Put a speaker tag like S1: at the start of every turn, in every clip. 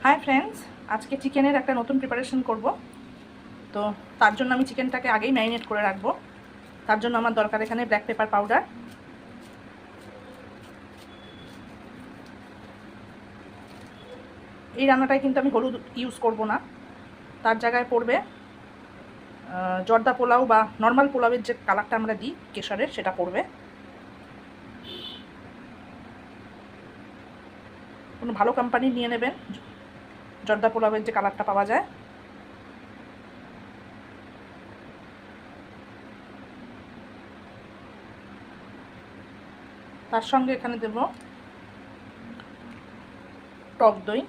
S1: Hi friends, আজকে চিকেনের একটা নতুন প্রিপারেশন করব। তো তার জন্য আমি চিকেনটাকে আগেই ম্যারিনেট করে রাখবো। তার জন্য আমার দরকার এখানে ব্ল্যাক পেপার পাউডার। এই রান্নাটায় কিন্তু আমি হলুদ ইউজ করব না, তার জায়গায় পড়বে জর্দা পোলাও বা নর্মাল পোলাওয়ের যে কালারটা আমরা দিই কেশরের, সেটা পড়বে। কোনো ভালো কোম্পানি নিয়ে নেবেন, জর্দা পোলাওয়ের যে কালারটা পাওয়া যায়। তার সঙ্গে এখানে দেব টক দই,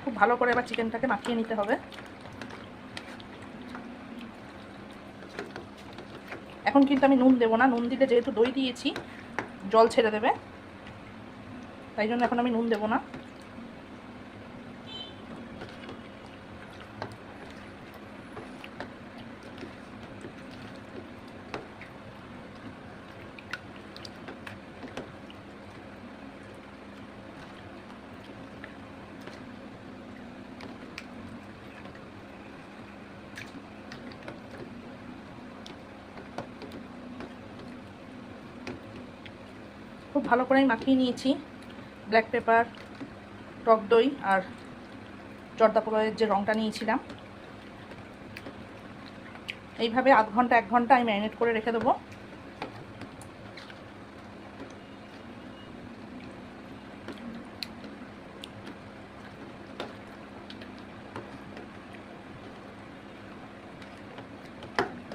S1: খুব ভালো করে এবার চিকেনটাকে মাখিয়ে নিতে হবে। এখন কিন্তু আমি নুন দেবো না, নুন দিলে যেহেতু দই দিয়েছি জল ছেড়ে দেবে, তাই জন্য এখন আমি নুন দেবো না। খুব ভালো করে আমি মাখিয়ে নিয়েছি ব্ল্যাক পেপার, টক দই আর জর্দা পোলাওয়ের যে রঙটা নিয়েছিলাম। এইভাবে আধ ঘন্টা 1 ঘন্টা আমি ম্যারিনেট করে রেখে দেবো।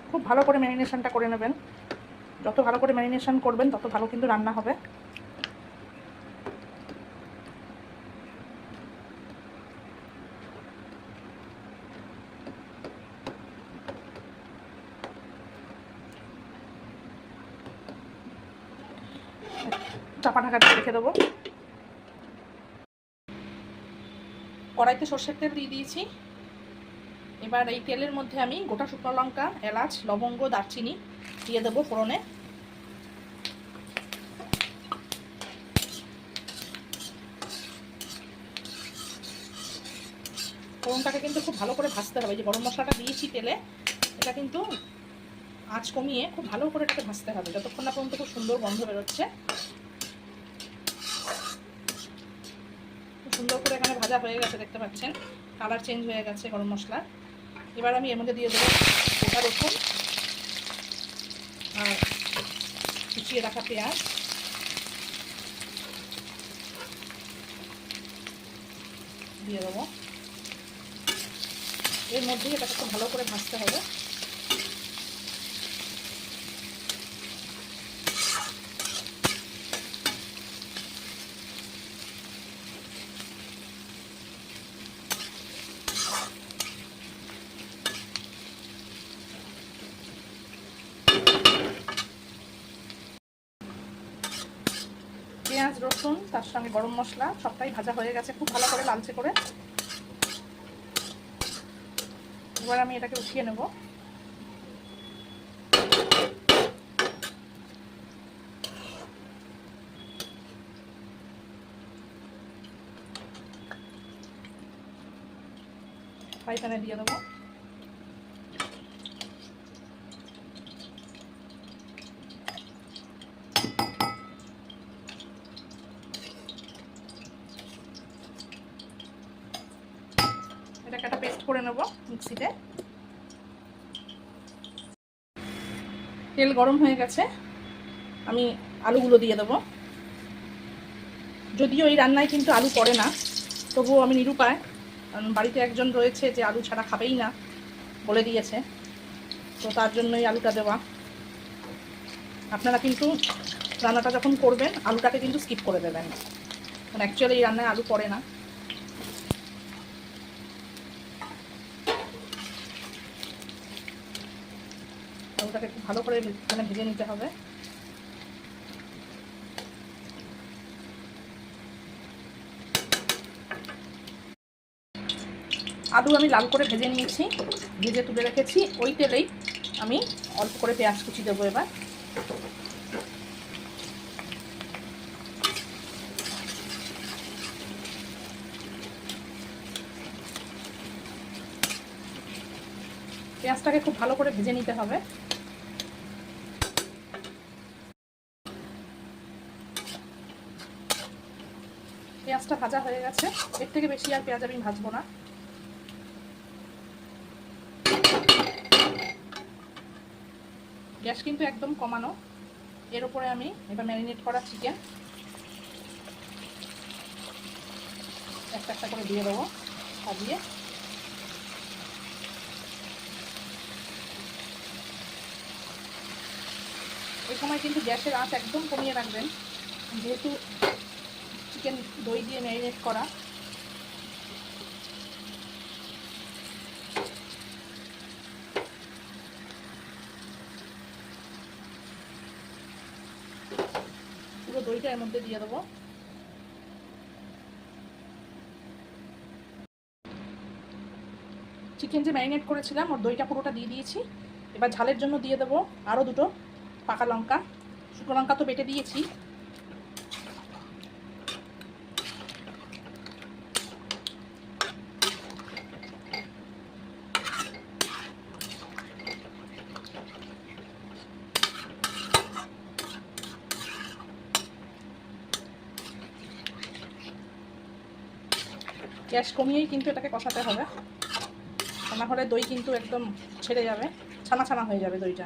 S1: খুব ভালো করে ম্যারিনেশনটা করে নেবেন। যত ভালো করে ম্যারিনেশন করবেন তত ভালো কিন্তু রান্না হবে। চাপা ঢাকা দিয়ে রেখে দেবো। কড়াইতে সর্ষের তেল দিয়ে দিয়েছি। এবার এই তেলের মধ্যে আমি গোটা শুকনো লঙ্কা, এলাচ, লবঙ্গ, দারচিনি দিয়ে দেবো ফোড়নে। ফোড়নটাকে কিন্তু খুব ভালো করে ভাজতে হবে। যে গরম মশলাটা দিয়েছি তেলে, এটা কিন্তু আঁচ কমিয়ে খুব ভালো করে এটাকে ভাজতে হবে যতক্ষণ না পর্যন্ত খুব সুন্দর গন্ধ বেরোচ্ছে। খুব সুন্দর করে এখানে ভাজা হয়ে গেছে, দেখতে পাচ্ছেন কালার চেঞ্জ হয়ে গেছে গরম মশলা। এবার আমি এর মধ্যে দিয়ে দেবো গোটা রসুন আর কুচিয়ে রাখা পেঁয়াজ দিয়ে দেবো। এর মধ্যেই এটাকে খুব ভালো করে ভাজতে হবে। পেঁয়াজ, রসুন তার সঙ্গে গরম মশলা সবটাই ভাজা হয়ে গেছে খুব ভালো করে লালচে করে। এবার আমি এটাকে উঠিয়ে নেব। ফ্রাই প্যানে দিয়ে দেবো। এটাকে একটা পেস্ট করে নেব মিক্সিতে। তেল গরম হয়ে গেছে, আমি আলুগুলো দিয়ে দেবো। যদিও এই রান্নায় কিন্তু আলু পড়ে না, তবুও আমি নিরুপায়, কারণ বাড়িতে একজন রয়েছে যে আলু ছাড়া খাবেই না বলে দিয়েছে, তো তার জন্যই আলুটা দেওয়া। আপনারা কিন্তু রান্নাটা যখন করবেন আলুটাকে কিন্তু স্কিপ করে দেবেন, কারণ অ্যাকচুয়ালি এই রান্নায় আলু পড়ে না। আলুটাকে খুব ভালো করে এখানে ভেজে নিতে হবে। আলু আমি লাল করে ভেজে নিয়েছি, ভেজে তুলে রেখেছি ওই তেলেই আমি অল্প করে পেঁয়াজ কুচি দেবো এবার। পেঁয়াজটাকে খুব ভালো করে ভেজে নিতে হবে। পেঁয়াজটা ভাজা হয়ে গেছে, এর থেকে বেশি আর পেঁয়াজ আমি ভাজবো না। গ্যাস কিন্তু একদম কমানো। এর উপরে আমি এবার ম্যারিনেট করা চিকেন একটা একটা করে দিয়ে দেবো সাজিয়ে। এই সময় কিন্তু গ্যাসের আঁচ একদম কমিয়ে রাখবেন, যেহেতু চিকেন দই দিয়ে ম্যারিনেট করা। পুরো দইটা এর মধ্যে দিয়ে দেবো। চিকেন যে ম্যারিনেট করেছিলাম ওর দইটা পুরোটা দিয়ে দিয়েছি। এবার ঝালের জন্য দিয়ে দেবো আরও 2টো পাকা লঙ্কা। শুকনো লঙ্কা তো বেটে দিয়েছি। গ্যাস কমিয়েই কিন্তু এটাকে কষাতে হবে, না হলে দই কিন্তু একদম ছেড়ে যাবে, ছানা ছানা হয়ে যাবে দইটা।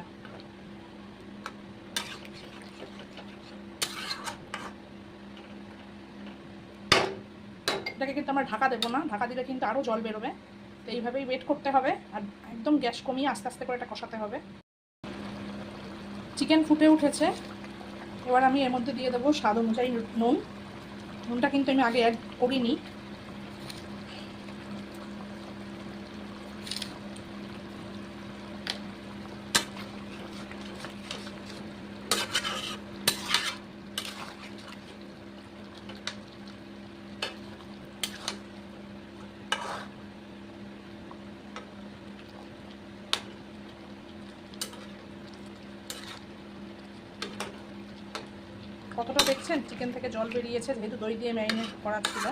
S1: এটাকে কিন্তু আমরা ঢাকা দেবো না, ঢাকা দিলে কিন্তু আরও জল বেরোবে। তো এইভাবেই ওয়েট করতে হবে আর একদম গ্যাস কমিয়ে আস্তে আস্তে করে এটা কষাতে হবে। চিকেন ফুটে উঠেছে, এবার আমি এর মধ্যে দিয়ে দেবো স্বাদ অনুযায়ী নুন। নুনটা কিন্তু আমি আগে অ্যাড করিনি। কতটা দেখছেন চিকেন থেকে জল বেরিয়েছে, যেহেতু দই দিয়ে ম্যারিনেট করা ছিল।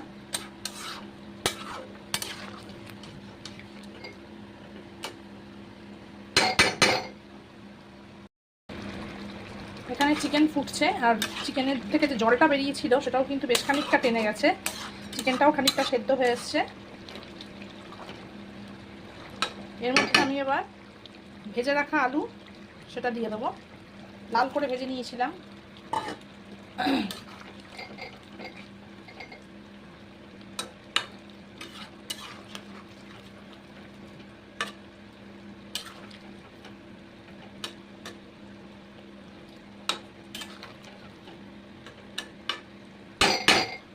S1: এখানে চিকেন ফুটছে আর চিকেনের থেকে যে জলটা বেরিয়েছিল সেটাও কিন্তু বেশ খানিকটা টেনে গেছে। চিকেনটাও খানিকটা সেদ্ধ হয়ে এসছে। এর মধ্যে আমি এবার ভেজে রাখা আলু সেটা দিয়ে দেবো। লাল করে ভেজে নিয়েছিলাম।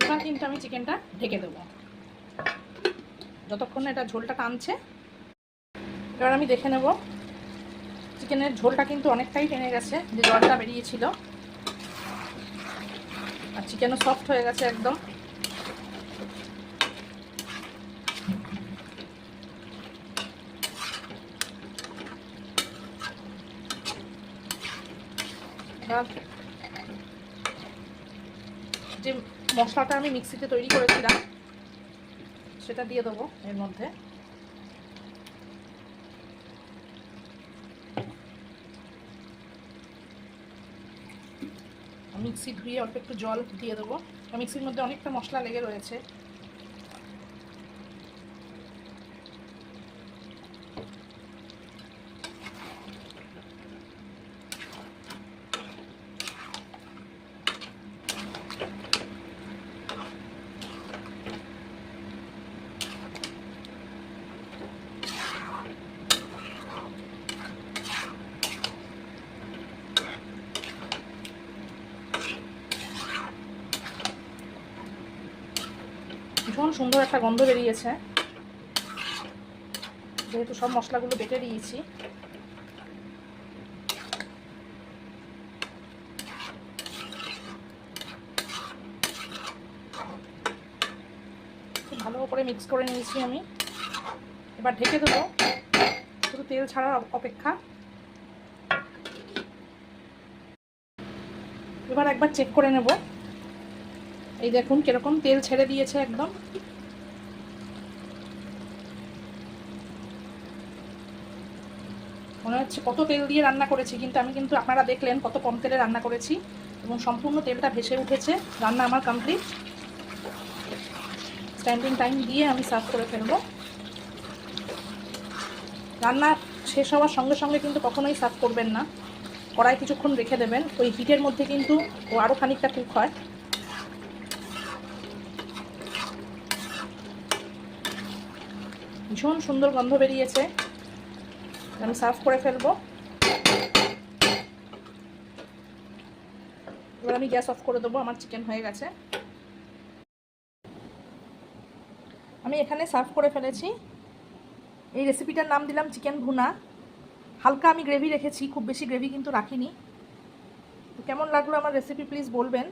S1: এবার কিন্তু আমি চিকেনটা ঢেকে দেবো যতক্ষণ না এটা ঝোলটা টানছে। এবার আমি দেখে নেব, চিকেনের ঝোলটা কিন্তু অনেকটাই টেনে গেছে, যে জলটা বেরিয়েছিল। আর চিকেনও সফট হয়ে গেছে একদম। যে মশলাটা আমি মিক্সিতে তৈরি করেছিলাম সেটা দিয়ে দেবো এর মধ্যে। মিক্সি ধুয়ে অল্প একটু জল দিয়ে দেবো, মিক্সির মধ্যে অনেকটা মশলা লেগে রয়েছে। ভীষণ সুন্দর একটা গন্ধ বেরিয়েছে, যেহেতু সব মশলাগুলো বেটে দিয়েছি। খুব ভালো করে মিক্স করে নিয়েছি আমি। এবার ঢেকে দেবো, শুধু তেল ছাড়ার অপেক্ষা। এবার একবার চেক করে নেব। এই দেখুন কিরকম তেল ছেড়ে দিয়েছে একদম। মনে হচ্ছে কত তেল দিয়ে রান্না করেছি, কিন্তু আমি কিন্তু আপনারা দেখলেন কত কম তেলে রান্না করেছি এবং সম্পূর্ণ তেলটা ভেসে উঠেছে। রান্না আমার কমপ্লিট। স্ট্যান্ডিং টাইম দিয়ে আমি সার্ভ করে ফেলবো। রান্না শেষ হওয়ার সঙ্গে সঙ্গে কিন্তু কখনোই সার্ভ করবেন না, কড়াই কিছুক্ষণ রেখে দেবেন, ওই হিটের মধ্যে কিন্তু ও আরও খানিকটা কুক হয়। ভীষণ সুন্দর গন্ধ বেরিয়েছে। আমি সার্ভ করে ফেলবো। এবার আমি গ্যাস অফ করে দেবো, আমার চিকেন হয়ে গেছে। আমি এখানে সার্ভ করে ফেলেছি। এই রেসিপিটার নাম দিলাম চিকেন ভুনা। হালকা আমি গ্রেভি রেখেছি, খুব বেশি গ্রেভি কিন্তু রাখিনি। তো কেমন লাগলো আমার রেসিপি প্লিজ বলবেন।